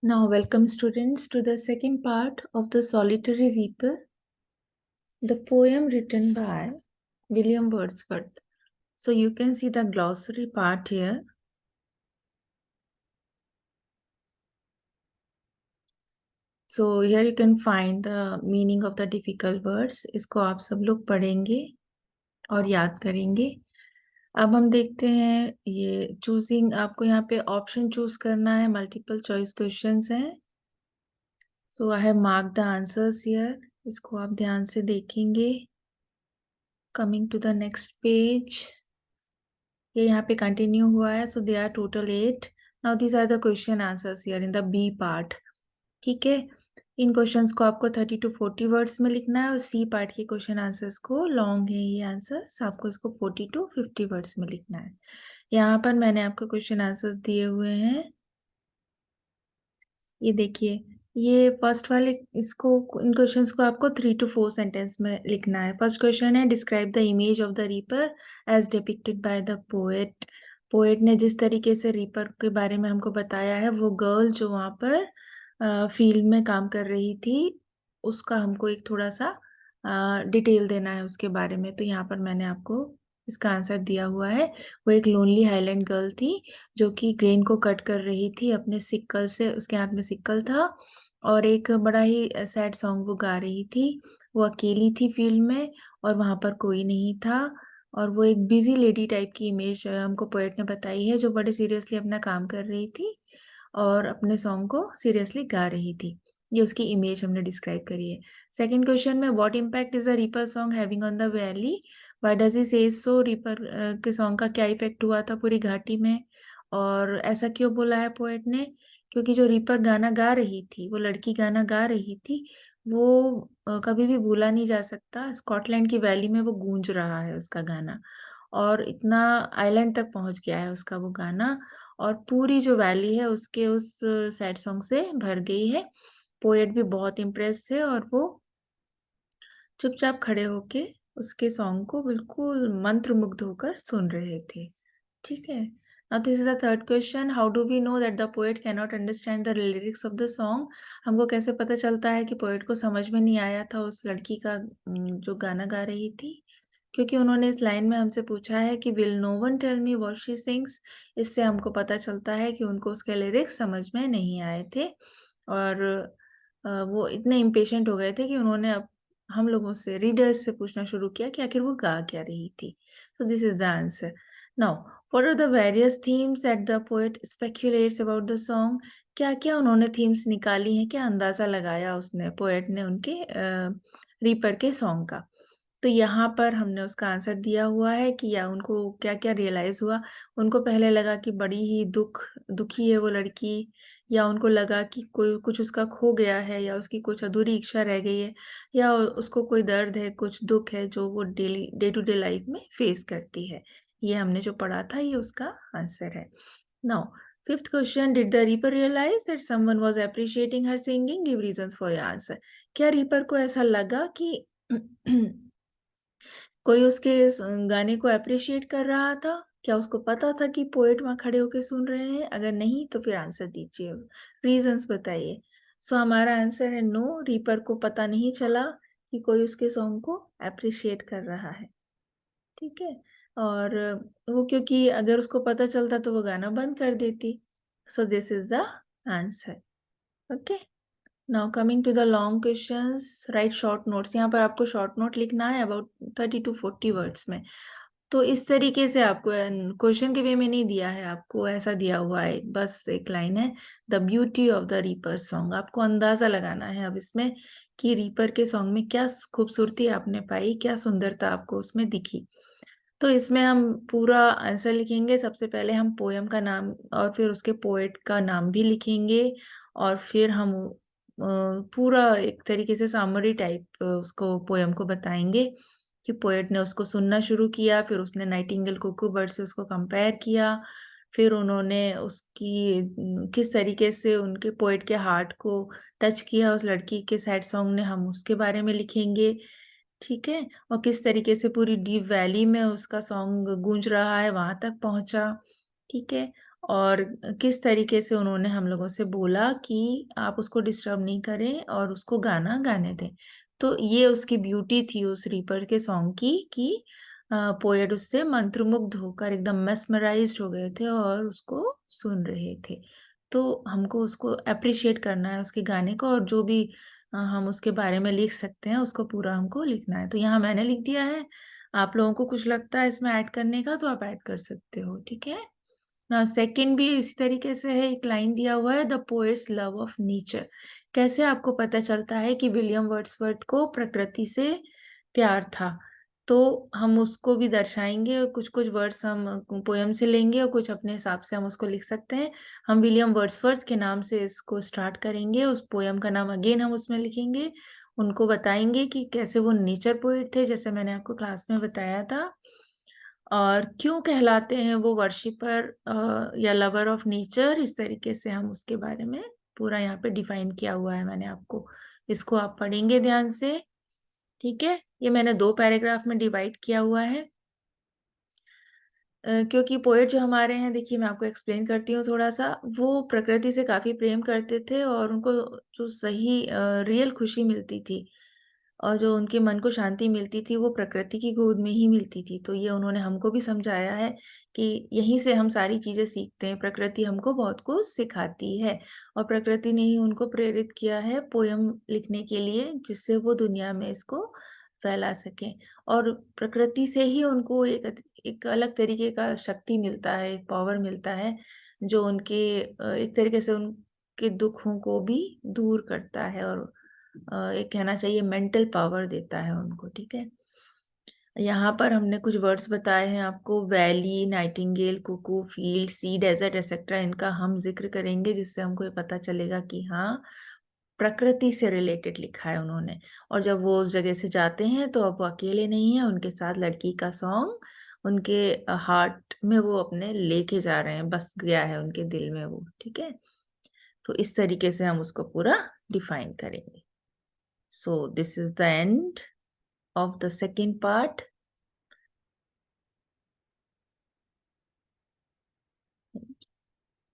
Now, welcome students to the second part of The Solitary Reaper, the poem written by William Wordsworth. So you can see the glossary part here. So here you can find the meaning of the difficult words. इसको आप सब लोग पढ़ेंगे और याद करेंगे. अब हम देखते हैं ये चूजिंग. आपको यहाँ पे ऑप्शन चूज करना है. मल्टीपल चॉइस क्वेश्चंस हैं. So I have marked the answers here. इसको आप ध्यान से देखेंगे. Coming to the next page. ये यहाँ पे कंटिन्यू हुआ है. So they are total 8. Now this are the question answers here in the B part. ठीक है. इन क्वेश्चंस को आपको 30 to 40 वर्ड्स में लिखना है और सी पार्ट के क्वेश्चन आंसर्स को लॉन्ग है ये आंसर्स, आपको इसको 40 to 50 वर्ड्स में लिखना है. यहाँ पर मैंने आपको क्वेश्चन आंसर्स दिए हुए हैं. ये देखिए, ये फर्स्ट वाले इसको इन क्वेश्चंस को आपको 3 to 4 सेंटेंस में लिखना है. फर्स्ट क्वेश्चन है describe the image of the reaper as depicted by the poet. Poet ने जिस तरीके से रीपर के बारे में हमको बताया है, वो गर्ल जो वहाँ पर फील्ड में काम कर रही थी, उसका हमको एक थोड़ा सा डिटेल देना है उसके बारे में. तो यहाँ पर मैंने आपको इसका आंसर दिया हुआ है. वो एक लोनली हाईलैंड गर्ल थी जो कि ग्रेन को कट कर रही थी अपने सिक्कल से. उसके हाथ में सिक्कल था और एक बड़ा ही सैड सॉन्ग वो गा रही थी. वो अकेली थी फील्ड में और वहाँ पर कोई नहीं था. और वो एक बिजी लेडी टाइप की इमेज हमको पोएट ने बताई है, जो बड़े सीरियसली अपना काम कर रही थी और अपने सॉन्ग को सीरियसली गा रही थी. ये उसकी इमेज हमने डिस्क्राइब करी है. सेकंड क्वेश्चन में what impact is a reaper song having on the valley. Why does he से सो. रीपर के सॉन्ग का क्या इफेक्ट हुआ था पूरी घाटी में, और ऐसा क्यों बोला है पोएट ने? क्योंकि जो रीपर गाना गा रही थी, वो लड़की गाना गा रही थी, वो कभी भी भूला नहीं जा सकता. स्कॉटलैंड की वैली में वो गूंज रहा है उसका गाना, और इतना आइलैंड तक पहुंच गया है उसका वो गाना, और पूरी जो वैली है उसके उस सैड सॉन्ग से भर गई है. पोएट भी बहुत इम्प्रेस थे और वो चुपचाप खड़े होके उसके सॉन्ग को बिल्कुल मंत्रमुग्ध होकर सुन रहे थे. ठीक है. Now this is the third question. How do we know that the poet can not understand the lyrics of the song. हमको कैसे पता चलता है कि पोएट को समझ में नहीं आया था उस लड़की का जो गाना गा रही थी? क्योंकि उन्होंने इस लाइन में हमसे पूछा है कि will no one tell me what she sings. इससे हमको पता चलता है कि उनको उसके लिरिक्स समझ में नहीं आए थे और वो इतने इम्पेशेंट हो गए थे कि उन्होंने अब हम लोगों से, रीडर्स से पूछना शुरू किया कि आखिर वो गा क्या रही थी. So this is the answer. Now, what are the various themes that the poet speculates about the song? क्या क्या उन्होंने थीम्स निकाली हैं, क्या अंदाजा लगाया उसने, पोएट ने, उनके रीपर के सॉन्ग का. तो यहाँ पर हमने उसका आंसर दिया हुआ है कि या उनको क्या क्या रियलाइज हुआ. उनको पहले लगा कि बड़ी ही दुखी है वो लड़की, या उनको लगा कि कोई कुछ उसका खो गया है, या उसकी कुछ अधूरी इच्छा रह गई है, या उसको कोई दर्द है, कुछ दुख है जो वो daily day to day life में फेस करती है. ये हमने जो पढ़ा था ये उसका आंसर है. Now fifth question. Did the reaper realise that someone was appreciating her singing. Give reasons for your answer. क्या रीपर को ऐसा लगा कि कोई उसके गाने को अप्रिशिएट कर रहा था? क्या उसको पता था कि पोएट वहां खड़े होके सुन रहे हैं? अगर नहीं तो फिर आंसर दीजिए, रीजंस बताइए. सो हमारा आंसर है नो. रीपर को पता नहीं चला कि कोई उसके सॉन्ग को अप्रिशिएट कर रहा है. ठीक है. और वो, क्योंकि अगर उसको पता चलता तो वो गाना बंद कर देती. So this is the answer. Okay. Now coming to the long questions. Write short notes. यहाँ पर आपको शॉर्ट नोट लिखना है अबाउट 30 to 40 वर्ड्स में. तो इस तरीके से आपको क्वेश्चन के वे में नहीं दिया है, आपको ऐसा दिया हुआ है, बस एक लाइन है, the beauty of the reaper song. आपको अंदाजा लगाना है अब इसमें कि रीपर के सॉन्ग में क्या खूबसूरती आपने पाई, क्या सुंदरता आपको उसमें दिखी. तो इसमें हम पूरा आंसर लिखेंगे. सबसे पहले हम पोएम का नाम और फिर उसके पोएट का नाम भी लिखेंगे, और फिर हम पूरा एक तरीके से समरी टाइप उसको, पोएम को बताएंगे कि पोएट ने उसको सुनना शुरू किया, फिर उसने नाइटिंगेल कुकू बर्ड से उसको कंपेयर किया, फिर उन्होंने उसकी किस तरीके से उनके पोएट के हार्ट को टच किया उस लड़की के सैड सॉन्ग ने, हम उसके बारे में लिखेंगे. ठीक है. और किस तरीके से पूरी डीप वैली में उसका सॉन्ग गूंज रहा है, वहां तक पहुंचा. ठीक है. और किस तरीके से उन्होंने हम लोगों से बोला कि आप उसको डिस्टर्ब नहीं करें और उसको गाना गाने दें। तो ये उसकी ब्यूटी थी उस रीपर के सॉन्ग की कि पोएट उससे मंत्रमुग्ध होकर एकदम मेस्मराइज्ड हो गए थे और उसको सुन रहे थे। तो हमको उसको एप्रिशिएट करना है उसके गाने को, और जो भी हम उसके बारे में लिख सकते हैं उसको पूरा हमको लिखना है। तो यहाँ मैंने लिख दिया है, आप लोगों को कुछ लगता है इसमें ऐड करने का तो आप ऐड कर सकते हो, ठीक है? सेकंड भी इसी तरीके से है, एक लाइन दिया हुआ है, the poets love of nature. कैसे आपको पता चलता है कि विलियम वर्ड्सवर्थ को प्रकृति से प्यार था? तो हम उसको भी दर्शाएंगे, कुछ कुछ वर्ड्स हम पोएम से लेंगे और कुछ अपने हिसाब से हम उसको लिख सकते हैं। हम विलियम वर्ड्सवर्थ के नाम से इसको स्टार्ट करेंगे, उस पोएम का नाम अगेन हम उसमें लिखेंगे, उनको बताएंगे कि कैसे वो नेचर पोएट थे, जैसे मैंने आपको क्लास में बताया था, और क्यों कहलाते हैं वो वर्शिपर या लवर ऑफ नेचर। इस तरीके से हम उसके बारे में पूरा यहाँ पे डिफाइन किया हुआ है मैंने आपको। इसको आप पढ़ेंगे ध्यान से, ठीक है? ये मैंने 2 पैराग्राफ में डिवाइड किया हुआ है। क्योंकि पोएट जो हमारे हैं, देखिए मैं आपको एक्सप्लेन करती हूँ थोड़ा सा, वो प्रकृति से काफी प्रेम करते थे और उनको जो सही रियल खुशी मिलती थी और जो उनके मन को शांति मिलती थी वो प्रकृति की गोद में ही मिलती थी। तो ये उन्होंने हमको भी समझाया है कि यहीं से हम सारी चीजें सीखते हैं, प्रकृति हमको बहुत कुछ सिखाती है, और प्रकृति ने ही उनको प्रेरित किया है पोयम लिखने के लिए, जिससे वो दुनिया में इसको फैला सकें। और प्रकृति से ही उनको एक अलग तरीके का शक्ति मिलता है, एक पावर मिलता है, जो उनके एक तरीके से उनके दुखों को भी दूर करता है, और एक कहना चाहिए मेंटल पावर देता है उनको, ठीक है? यहाँ पर हमने कुछ वर्ड्स बताए हैं आपको, वैली, नाइटिंगेल, कुकू, फील्ड, सी, डेजर्ट एक्सेट्रा। इनका हम जिक्र करेंगे जिससे हमको ये पता चलेगा कि हाँ, प्रकृति से रिलेटेड लिखा है उन्होंने। और जब वो उस जगह से जाते हैं तो अब वो अकेले नहीं है, उनके साथ लड़की का सॉन्ग उनके हार्ट में वो अपने लेके जा रहे हैं, बस गया है उनके दिल में वो, ठीक है? तो इस तरीके से हम उसको पूरा डिफाइन करेंगे। So this is the end of the second part.